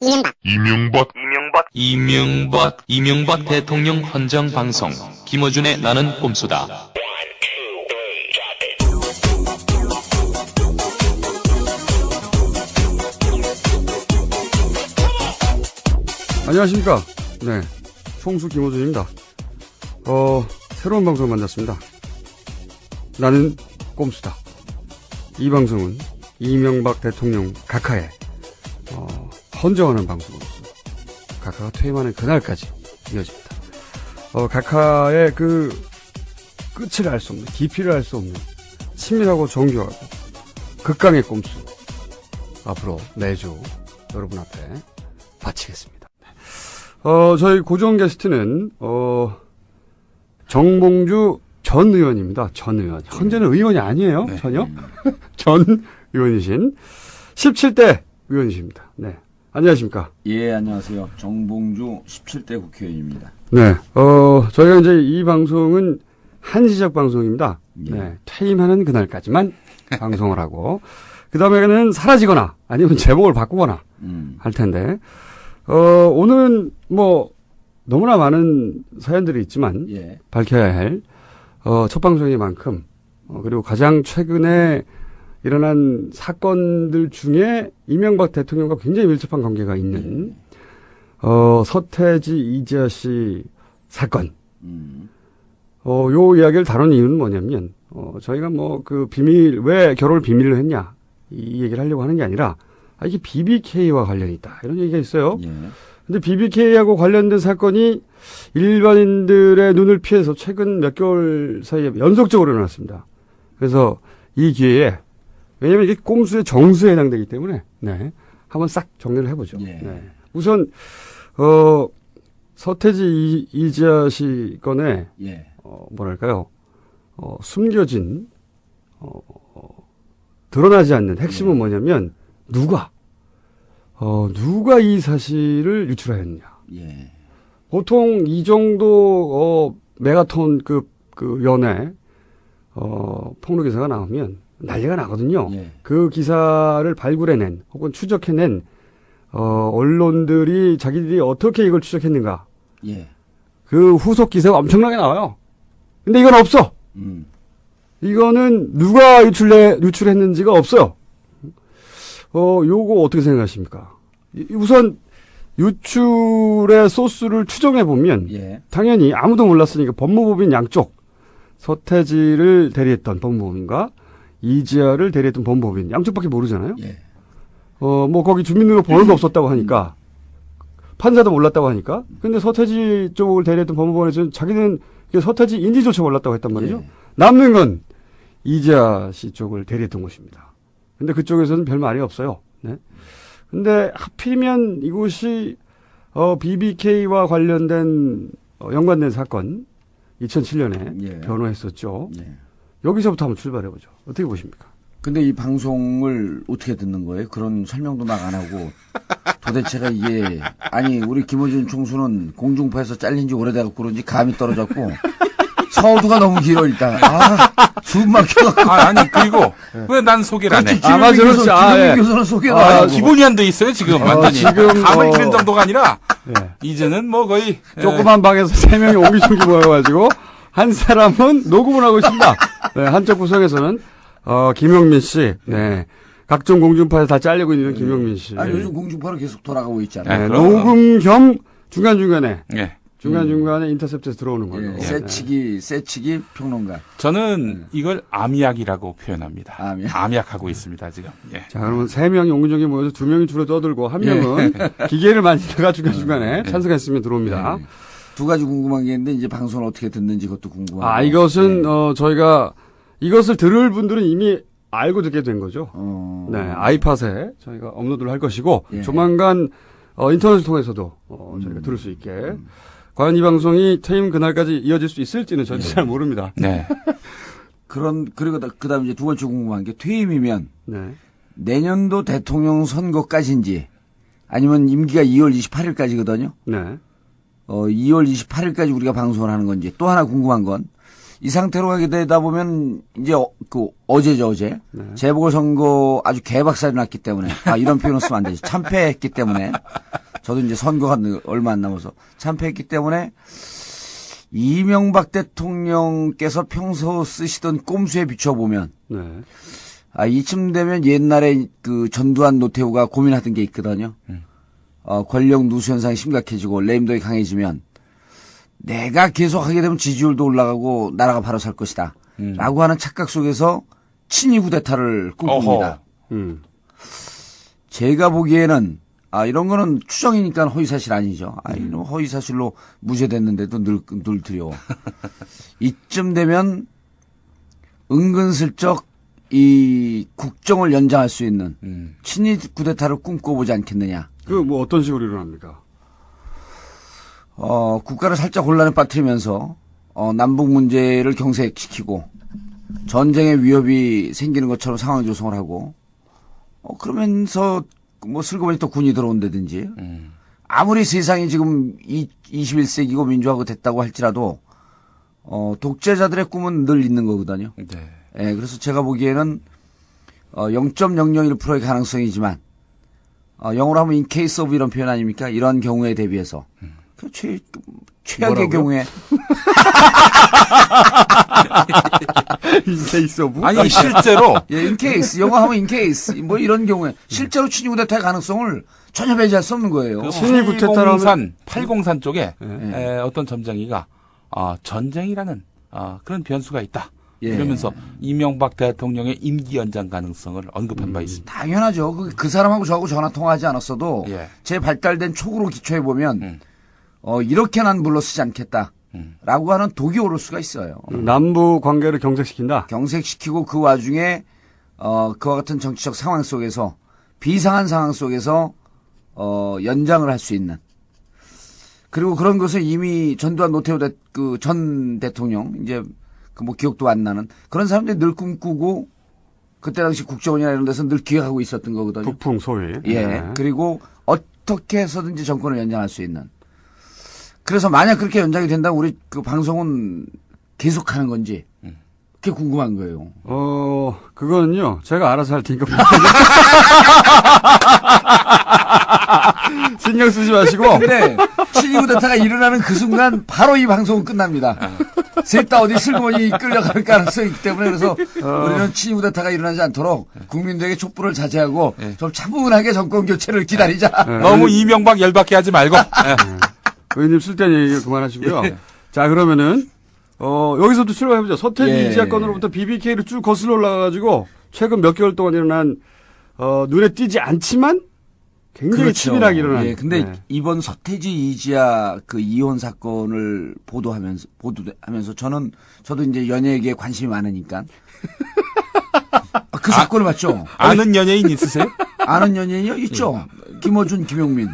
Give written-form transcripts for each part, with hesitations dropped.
이명박 대통령 헌정 방송 김어준의 나는 꼼수다. 안녕하십니까. 네, 총수 김어준입니다. 새로운 방송 만났습니다. 나는 꼼수다. 이 방송은 이명박 대통령 각하에 헌정하는 방송으로서 각하가 퇴임하는 그날까지 이어집니다. 각하의 그 끝을 알 수 없는, 깊이를 알 수 없는 친밀하고 정교하고 극강의 꼼수 앞으로 매주 여러분 앞에 바치겠습니다. 저희 고정 게스트는 정봉주 전 의원입니다. 전 의원. 현재는 의원이 아니에요. 네. 전혀. 전 의원이신 17대 의원이십니다. 네. 안녕하십니까. 예, 안녕하세요. 정봉주 17대 국회의원입니다. 네. 저희가 이제 이 방송은 한시적 방송입니다. 예. 네. 퇴임하는 그날까지만 방송을 하고, 그 다음에는 사라지거나 아니면 제목을 바꾸거나 할 텐데, 오늘은 너무나 많은 사연들이 있지만, 예. 밝혀야 할, 첫 방송인 만큼, 그리고 가장 최근에 일어난 사건들 중에 이명박 대통령과 굉장히 밀접한 관계가 있는, 서태지 이지아 씨 사건. 요 이야기를 다룬 이유는 뭐냐면, 저희가 왜 결혼을 비밀로 했냐, 이 얘기를 하려고 하는 게 아니라, 이게 BBK와 관련이 있다, 이런 얘기가 있어요. 예. 근데 BBK하고 관련된 사건이 일반인들의 눈을 피해서 최근 몇 개월 사이에 연속적으로 일어났습니다. 그래서 이 기회에, 왜냐면 이게 꼼수의 정수에 해당되기 때문에, 네. 한번 싹 정리를 해보죠. 예. 네. 우선, 서태지 이지아 씨 건에, 예. 숨겨진, 드러나지 않는 핵심은 뭐냐면, 누가 이 사실을 유출하였느냐. 예. 보통 이 정도, 메가톤급 연애, 폭로 기사가 나오면 난리가 나거든요. 예. 그 기사를 발굴해낸, 혹은 추적해낸, 언론들이 자기들이 어떻게 이걸 추적했는가. 예. 그 후속 기사가 엄청나게 나와요. 근데 이건 없어. 이거는 누가 유출했는지가 없어요. 요거 어떻게 생각하십니까? 우선 유출의 소스를 추정해 보면, 예. 당연히 아무도 몰랐으니까 법무법인 양쪽, 서태지를 대리했던 법무법인과 이지아를 대리했던 법무법인 양쪽밖에 모르잖아요. 예. 거기 주민등록 번호도 없었다고 하니까, 판사도 몰랐다고 하니까. 근데 서태지 쪽을 대리했던 법무법원에서는 자기는 서태지 인지조차 몰랐다고 했단 말이죠. 예. 남는 건 이지아 씨 쪽을 대리했던 것입니다. 근데 그쪽에서는 별 말이 없어요. 네. 근데 하필이면 이곳이 BBK와 관련된 연관된 사건 2007년에 예. 변호했었죠. 예. 여기서부터 한번 출발해 보죠. 어떻게 보십니까? 근데 이 방송을 어떻게 듣는 거예요? 그런 설명도 막 안 하고 도대체가 이게 우리 김어준 총수는 공중파에서 잘린 지 오래돼서 그런지 감이 떨어졌고 서두가 너무 길어 일단. 숨 막혀갖고. 그리고 왜 난 소개를 안 해? 김은민 교수는 소개가 안 하고. 기본이 안 돼 있어요 지금 완전히. 지금 감을 기른 정도가 아니라 네. 이제는 거의 조그만 방에서 3명이 옹기종기 모여가지고 한 사람은 녹음을 하고 있습니다. 네, 한쪽 구석에서는 김용민 씨, 네, 각종 공중파에 다 잘리고 있는 김용민 씨. 요즘 공중파로 계속 돌아가고 있잖아요. 네, 녹음 겸 중간중간에 예. 인터셉트에서 들어오는 거예요. 예, 세치기 평론가. 저는 이걸 암약이라고 표현합니다. 암약. 암약하고 있습니다 지금. 예. 자, 그러면 3명이 옹기종기 모여서 2명이 줄에 떠들고 1명은 기계를 만지다가 중간중간에 찬성했으면 들어옵니다. 두 가지 궁금한 게 있는데 이제 방송을 어떻게 듣는지 그것도 궁금하고. 이것은 저희가 이것을 들을 분들은 이미 알고 듣게 된 거죠. 네, 아이팟에 저희가 업로드를 할 것이고 조만간 인터넷을 통해서도 저희가 들을 수 있게. 과연 이 방송이 퇴임 그날까지 이어질 수 있을지는 저도 잘 모릅니다. 네. 그리고 그다음 이제 두 번째 궁금한 게 퇴임이면 네. 내년도 대통령 선거까지인지 아니면 임기가 2월 28일까지거든요. 네. 2월 28일까지 우리가 방송을 하는 건지 또 하나 궁금한 건 이 상태로 가게 되다 보면 이제 어제죠. 네. 재보궐선거 아주 개박살이 났기 때문에 이런 표현을 쓰면 안 되지. 참패했기 때문에 저도 이제 선거가 얼마 안 남아서 참패했기 때문에 이명박 대통령께서 평소 쓰시던 꼼수에 비춰보면 네. 이쯤 되면 옛날에 그 전두환 노태우가 고민하던 게 있거든요. 권력 누수 현상이 심각해지고 레임덕이 강해지면 내가 계속 하게 되면 지지율도 올라가고 나라가 바로 설 것이다. 라고 하는 착각 속에서 친위 쿠데타를 꿈꿉니다. 제가 보기에는 이런 거는 추정이니까 허위사실 아니죠. 이런 허위사실로 무죄됐는데도 늘 두려워. 이쯤 되면 은근슬쩍 이 국정을 연장할 수 있는 친위 쿠데타를 꿈꿔보지 않겠느냐. 그 뭐 어떤 식으로 일어납니까? 국가를 살짝 혼란에 빠뜨리면서 남북 문제를 경색시키고 전쟁의 위협이 생기는 것처럼 상황 조성을 하고 그러면서 뭐 슬그머니 또 군이 들어온다든지 아무리 세상이 지금 21세기고 민주화가 됐다고 할지라도 독재자들의 꿈은 늘 있는 거거든요. 네. 예, 그래서 제가 보기에는 0.001%의 가능성이지만 영어로 하면 in case of 이런 표현 아닙니까? 이런 경우에 대비해서 그 최악의 뭐라고요? 경우에 인케이스 오브? 아니 실제로 예, in case 영어 하면 in case 뭐 이런 경우에 실제로 친위 쿠데타의 가능성을 전혀 배제할 수 없는 거예요. 그 친위 쿠데타라면 803 쪽에 네. 어떤 점장이가 전쟁이라는 그런 변수가 있다. 예. 이러면서 이명박 대통령의 임기 연장 가능성을 언급한 바 있습니다. 당연하죠. 그 사람하고 저하고 전화 통화하지 않았어도 예. 제 발달된 촉으로 기초해 보면 이렇게 난 물러서지 않겠다라고 하는 독이 오를 수가 있어요. 남북 관계를 경색시킨다. 경색시키고 그 와중에 그와 같은 정치적 상황 속에서 비상한 상황 속에서 연장을 할 수 있는 그리고 그런 것을 이미 전두환 노태우 그 전 대통령 이제 그 뭐 기억도 안 나는 그런 사람들이 늘 꿈꾸고 그때 당시 국정원이나 이런 데서 늘 기획하고 있었던 거거든요. 북풍 소위. 예. 네. 그리고 어떻게 해서든지 정권을 연장할 수 있는. 그래서 만약 그렇게 연장이 된다면 우리 그 방송은 계속하는 건지 그게 궁금한 거예요. 그거는요, 제가 알아서 할 테니까. 신경 쓰지 마시고. 근데 친위 쿠데타가 일어나는 그 순간 바로 이 방송은 끝납니다. 셋 다 어디 슬그머니 끌려갈 가능성이 있기 때문에 그래서 우리는 친위 쿠데타가 일어나지 않도록 국민들에게 촛불을 자제하고 좀 차분하게 정권 교체를 기다리자. 너무 이명박 열받게 하지 말고. 의원님 쓸데없는 얘기 그만하시고요. 자, 그러면은, 여기서부터 출발해보죠. 서태지 예. 이지아 건으로부터 BBK를 쭉 거슬러 올라가가지고, 최근 몇 개월 동안 일어난, 눈에 띄지 않지만, 굉장히 치밀하게 일어난. 예, 근데 네. 이번 서태지 이지아 그 이혼 사건을 보도하면서 저도 이제 연예계에 관심이 많으니까. 그 사건을 봤죠? 아는 연예인 있으세요? 아는 연예인이요? 있죠. 김어준, 김용민.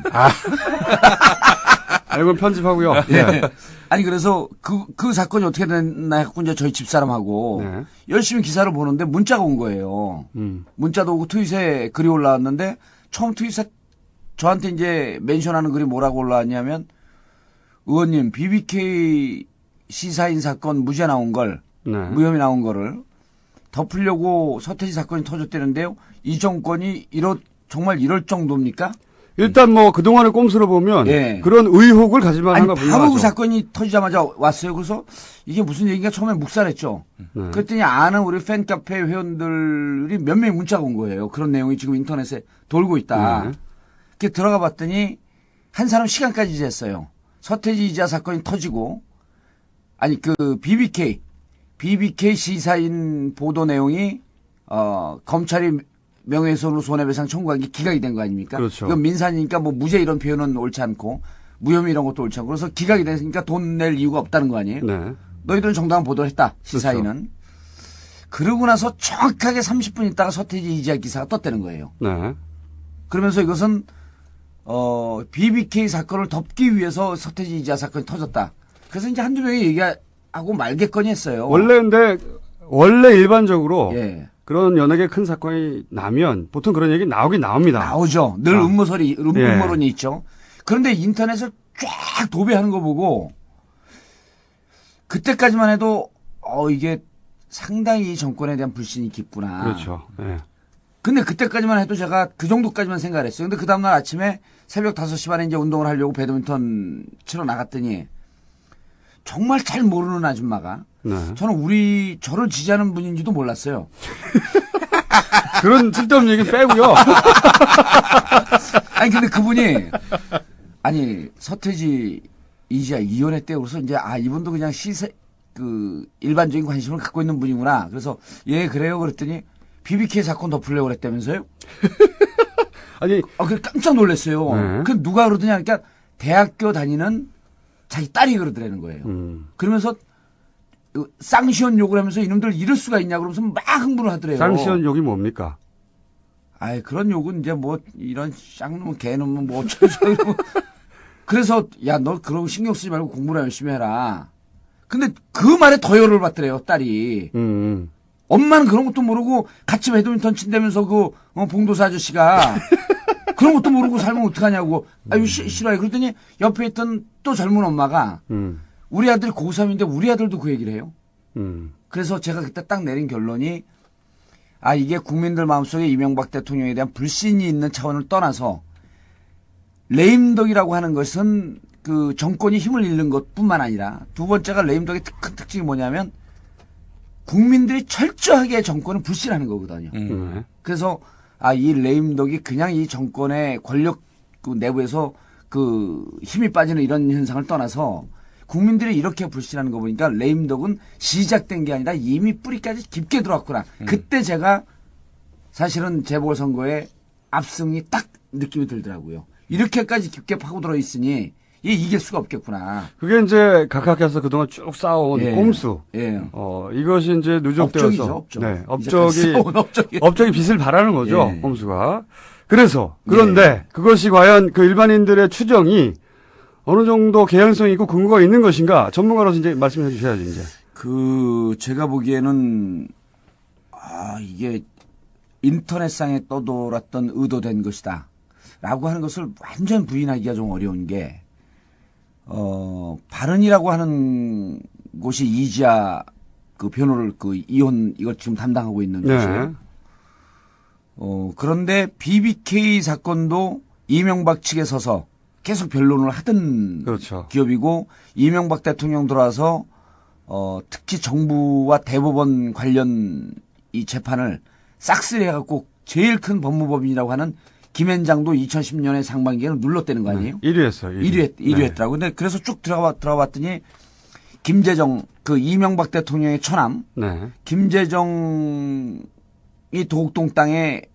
알고 편집하고요. 예. 아니 그래서 그 사건이 어떻게 됐나 해갖고 이제 저희 집사람하고 네. 열심히 기사를 보는데 문자가 온 거예요. 문자도 오고 트윗에 글이 올라왔는데 처음 트윗에 저한테 이제 멘션하는 글이 뭐라고 올라왔냐면 의원님 BBK 시사인 사건 무죄 나온 걸 네. 무혐의 나온 거를 덮으려고 서태지 사건이 터졌다는데요. 이 정권이 정말 이럴 정도입니까? 일단 뭐, 그동안의 꼼수로 보면, 예. 그런 의혹을 가질만 아니 한가 바로 분명하죠. 그 사건이 터지자마자 왔어요. 그래서 이게 무슨 얘기인가 처음에 묵살했죠. 네. 그랬더니 아는 우리 팬카페 회원들이 몇 명이 문자가 온 거예요. 그런 내용이 지금 인터넷에 돌고 있다. 네. 이렇게 들어가 봤더니 한 사람 시간까지 쟀어요. 서태지 이지아 사건이 터지고 아니 그 BBK 시사인 보도 내용이 검찰이 명예훼손으로 손해배상 청구한 게 기각이 된 거 아닙니까? 그렇죠. 이건 민산이니까 뭐 무죄 이런 표현은 옳지 않고 무혐의 이런 것도 옳지 않고 그래서 기각이 됐으니까 돈 낼 이유가 없다는 거 아니에요? 네. 너희들은 정당한 보도를 했다. 시사인은. 그러고 나서 정확하게 30분 있다가 서태지 이지아 기사가 떴다는 거예요. 네. 그러면서 이것은 BBK 사건을 덮기 위해서 서태지 이지아 사건이 터졌다. 그래서 이제 한두 명이 얘기하고 말겠거니 했어요. 원래 일반적으로 예. 그런 연예계 큰 사건이 나면 보통 그런 얘기 나오긴 나옵니다. 나오죠. 늘 음모론이 있죠. 그런데 인터넷을 쫙 도배하는 거 보고 그때까지만 해도 이게 상당히 이 정권에 대한 불신이 깊구나. 그렇죠. 예. 근데 그때까지만 해도 제가 그 정도까지만 생각을 했어요. 근데 그 다음날 아침에 새벽 5시 반에 이제 운동을 하려고 배드민턴 치러 나갔더니 정말 잘 모르는 아줌마가 네. 저는 저를 지지하는 분인지도 몰랐어요. 그런 쓸데없는 얘기 빼고요. 아니 근데 그분이 아니 서태지 이지아 이혼회 때 그래서 이제 이분도 그냥 일반적인 관심을 갖고 있는 분이구나. 그래서 예 그래요 그랬더니 BBK 사건 덮으려고 그랬다면서요? 아니 그 깜짝 놀랐어요. 네. 그 누가 그러더냐 그러니까 대학교 다니는 자기 딸이 그러더라는 거예요. 그러면서 쌍시원 욕을 하면서 이놈들 이럴 수가 있냐 그러면서 막 흥분을 하더래요. 쌍시원 욕이 뭡니까? 아이 그런 욕은 이제 뭐 이런 쌍놈은 개놈은 뭐 어쩌고 그래서 야 너 그런 거 신경 쓰지 말고 공부나 열심히 해라. 근데 그 말에 더 열을 받더래요 딸이. 엄마는 그런 것도 모르고 같이 배드민턴 친다면서 봉도사 아저씨가 그런 것도 모르고 살면 어떡하냐고. 아유 싫어요. 그랬더니 옆에 있던 또 젊은 엄마가 우리 아들이 고3인데 우리 아들도 그 얘기를 해요. 그래서 제가 그때 딱 내린 결론이 이게 국민들 마음속에 이명박 대통령에 대한 불신이 있는 차원을 떠나서 레임덕이라고 하는 것은 그 정권이 힘을 잃는 것뿐만 아니라 두 번째가 레임덕의 큰 특징이 뭐냐면 국민들이 철저하게 정권을 불신하는 거거든요. 그래서 이 레임덕이 그냥 이 정권의 권력 내부에서 그 힘이 빠지는 이런 현상을 떠나서 국민들이 이렇게 불신하는 거 보니까 레임덕은 시작된 게 아니라 이미 뿌리까지 깊게 들어왔구나. 그때 제가 사실은 재보궐선거에 압승이 딱 느낌이 들더라고요. 이렇게까지 깊게 파고들어 있으니 이길 수가 없겠구나. 그게 이제 각하께서 그동안 쭉 쌓아온 꼼수. 예. 이것이 이제 누적되어서. 업적. 네. 업적이. 업적이 빛을 발하는 거죠. 예. 꼼수가. 그런데 그것이 과연 그 일반인들의 추정이 어느 정도 개연성이 있고 근거가 있는 것인가 전문가로서 이제 말씀해 주셔야죠, 이제. 제가 보기에는, 이게 인터넷상에 떠돌았던 의도된 것이다. 라고 하는 것을 완전 부인하기가 좀 어려운 게, 바른이라고 하는 곳이 이지아 그 변호를 이혼 이걸 지금 담당하고 있는 곳이에요. 그런데 BBK 사건도 이명박 측에 서서 계속 변론을 하던 그렇죠. 기업이고 이명박 대통령 들어와서 특히 정부와 대법원 관련 이 재판을 싹쓸이 해갖고 제일 큰 법무법인이라고 하는 김앤장도 2010년에 상반기에는 눌렀다는 거 아니에요? 1위 했어요. 1위 했더라고. 근데 그래서 쭉 들어봤더니 김재정 이명박 대통령의 처남 김재정이 도곡동 땅의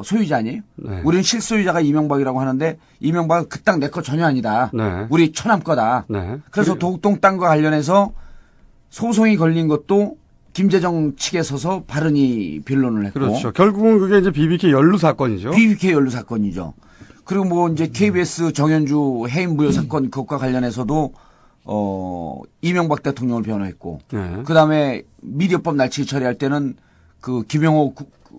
소유자 아니에요? 우리는 실소유자가 이명박이라고 하는데 이명박은 그 땅 내 거 전혀 아니다. 우리 처남 거다. 그래서 도곡동 땅과 관련해서 소송이 걸린 것도 김재정 측에 서서 바른이 변론을 했고. 그렇죠. 결국은 그게 이제 BBK 연루 사건이죠. BBK 연루 사건이죠. 그리고 뭐 이제 KBS 정현주 해임 무효 사건 그것과 관련해서도 이명박 대통령을 변호했고. 그다음에 미디어법 날치기 처리할 때는 그 김영호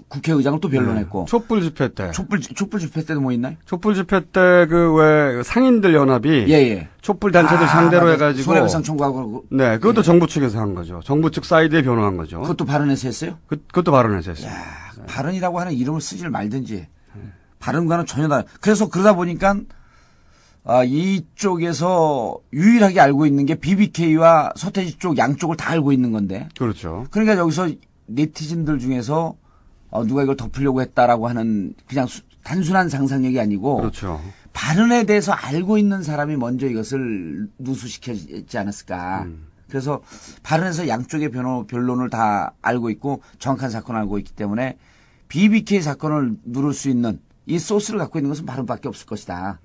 국회의장을 또 변론했고. 촛불 집회 때. 촛불 집회 때도 뭐 있나요? 촛불 집회 때 왜 상인들 연합이 촛불 단체들 상대로 해가지고 손해배상 청구하고. 네, 그것도 정부 측에서 한 거죠. 정부 측 사이드에 변호한 거죠. 그것도 발언해서 했어요? 그것도 발언해서 했어요. 발언이라고 하는 이름을 쓰질 말든지. 발언과는 전혀 다르. 그래서 그러다 보니까 이쪽에서 유일하게 알고 있는 게 BBK와 서태지 쪽 양쪽을 다 알고 있는 건데. 그렇죠. 그러니까 여기서 네티즌들 중에서 누가 이걸 덮으려고 했다라고 하는 그냥 단순한 상상력이 아니고 그렇죠. 발언에 대해서 알고 있는 사람이 먼저 이것을 누수시켰지 않았을까. 그래서 발언에서 양쪽의 변론을 다 알고 있고 정확한 사건을 알고 있기 때문에 BBK 사건을 누를 수 있는 이 소스를 갖고 있는 것은 발언밖에 없을 것이다.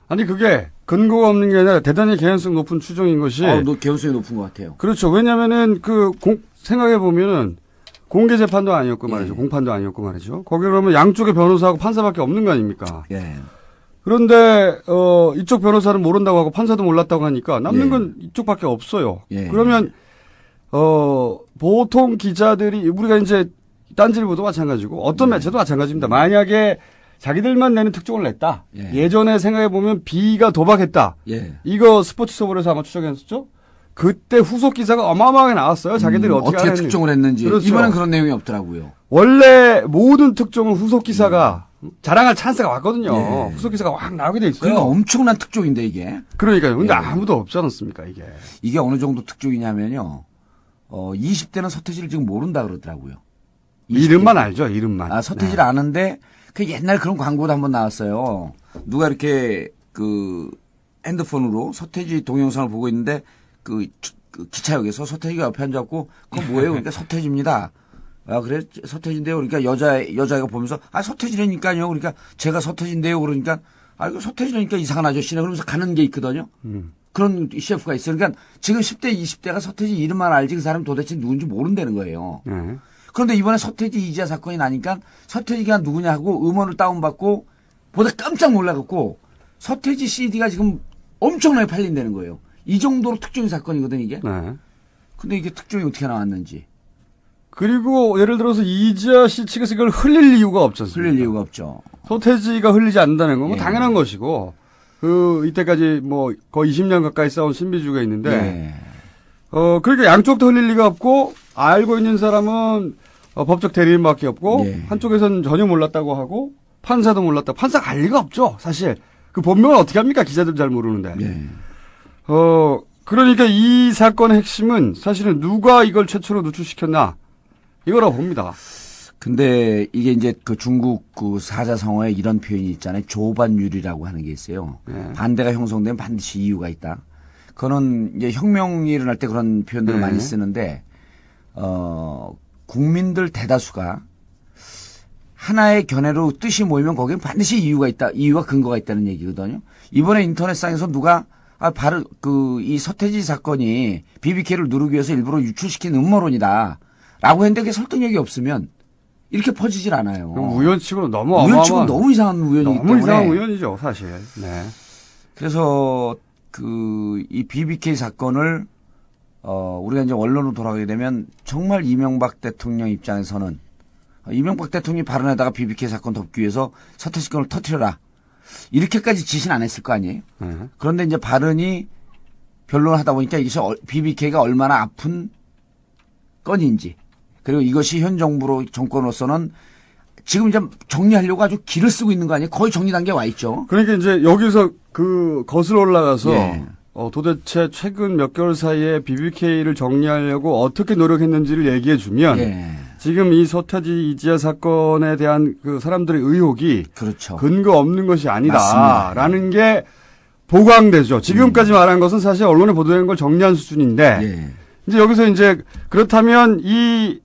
아니 그게 근거가 없는 게 아니라 대단히 개연성 높은 추정인 것이. 개연성이 높은 것 같아요. 그렇죠. 왜냐면은 생각해 보면은 공개 재판도 아니었고 말이죠. 공판도 아니었고 말이죠. 거기 그러면 양쪽의 변호사하고 판사밖에 없는 거 아닙니까? 그런데 이쪽 변호사는 모른다고 하고 판사도 몰랐다고 하니까 남는 건 이쪽밖에 없어요. 그러면 보통 기자들이 우리가 이제 딴지일보도 마찬가지고 어떤 매체도 마찬가지입니다. 만약에 자기들만 내는 특종을 냈다. 예전에 생각해 보면 B가 도박했다. 이거 스포츠서울에서 아마 추적했었죠. 그때 후속 기사가 어마어마하게 나왔어요. 자기들이 어떻게 하는지. 특종을 했는지. 그렇죠. 이번엔 그런 내용이 없더라고요. 원래 모든 특종은 후속 기사가 자랑할 찬스가 왔거든요. 예. 후속 기사가 확 나오게 돼 있어요. 그러니까 엄청난 특종인데 이게. 그러니까요. 근데 예. 아무도 없지 않았습니까, 이게. 이게 어느 정도 특종이냐면요. 20대는 서태지를 지금 모른다 그러더라고요. 20대. 이름만 알죠, 이름만. 아, 서태지를 아는데 그 옛날 그런 광고도 한번 나왔어요. 누가 이렇게 그 핸드폰으로 서태지 동영상을 보고 있는데 그 기차역에서 서태지가 옆에 앉았고 그거 뭐예요? 그러니까 서태지입니다. 아, 그래? 서태지인데요. 그러니까 여자애가 보면서 아, 서태지라니까요. 그러니까 제가 서태지인데요. 그러니까 아, 이거 서태지라니까 이상한 아저씨네. 그러면서 가는 게 있거든요. 그런 CF가 있어요. 그러니까 지금 10대, 20대가 서태지 이름만 알지 그 사람 도대체 누군지 모른다는 거예요. 네. 그런데 이번에 서태지 이지아 사건이 나니까 서태지가 누구냐 하고 음원을 다운받고 보다 깜짝 놀라갖고 서태지 CD가 지금 엄청나게 팔린다는 거예요. 이 정도로 특종인 사건이거든 이게. 네. 근데 이게 특종이 어떻게 나왔는지. 그리고 예를 들어서 이지아 씨 측에서 이걸 흘릴 이유가 없지 않습니까? 흘릴 이유가 없죠. 서태지가 흘리지 않는다는 건 뭐 예. 당연한 것이고, 이때까지 뭐 거의 20년 가까이 싸운 신비주의가 있는데, 예. 그러니까 양쪽 다 흘릴 리가 없고, 알고 있는 사람은 법적 대리인밖에 없고, 예. 한쪽에서는 전혀 몰랐다고 하고, 판사도 몰랐다. 판사가 알 리가 없죠, 사실. 그 본명을 어떻게 합니까? 기자들 잘 모르는데. 예. 그러니까 이 사건의 핵심은 사실은 누가 이걸 최초로 누출시켰나, 이거라고 봅니다. 근데 이게 이제 그 중국 그 사자성어에 이런 표현이 있잖아요. 조반율이라고 하는 게 있어요. 네. 반대가 형성되면 반드시 이유가 있다. 그거는 이제 혁명이 일어날 때 그런 표현들을 네. 많이 쓰는데, 국민들 대다수가 하나의 견해로 뜻이 모이면 거기는 반드시 이유가 있다. 이유와 근거가 있다는 얘기거든요. 이번에 인터넷상에서 누가 바로 이 서태지 사건이 BBK를 누르기 위해서 일부러 유출시킨 음모론이다. 라고 했는데 그게 설득력이 없으면 이렇게 퍼지질 않아요. 우연치고는 너무 우연치고 너무 이상한 우연이기 너무 때문에. 이상한 우연이죠, 사실. 네. 그래서 이 BBK 사건을 우리가 이제 원론으로 돌아가게 되면 정말 이명박 대통령 입장에서는 이명박 대통령이 발언에다가 BBK 사건 덮기 위해서 서태지 건을 터뜨려라. 이렇게까지 지시는 안 했을 거 아니에요. 네. 그런데 이제 발언이 변론을 하다 보니까 이것이 BBK가 얼마나 아픈 건인지, 그리고 이것이 현 정권으로서는 지금 이제 정리하려고 아주 기를 쓰고 있는 거 아니에요? 거의 정리 단계에 와 있죠. 그러니까 이제 여기서 거슬러 올라가서 예. 도대체 최근 몇 개월 사이에 BBK를 정리하려고 어떻게 노력했는지를 얘기해 주면 예. 지금 이 서태지 이지아 사건에 대한 그 사람들의 의혹이 그렇죠. 근거 없는 것이 맞습니다. 아니다라는 게 보강되죠. 지금까지 말한 것은 사실 언론에 보도된 걸 정리한 수준인데 예. 이제 여기서 이제 그렇다면 이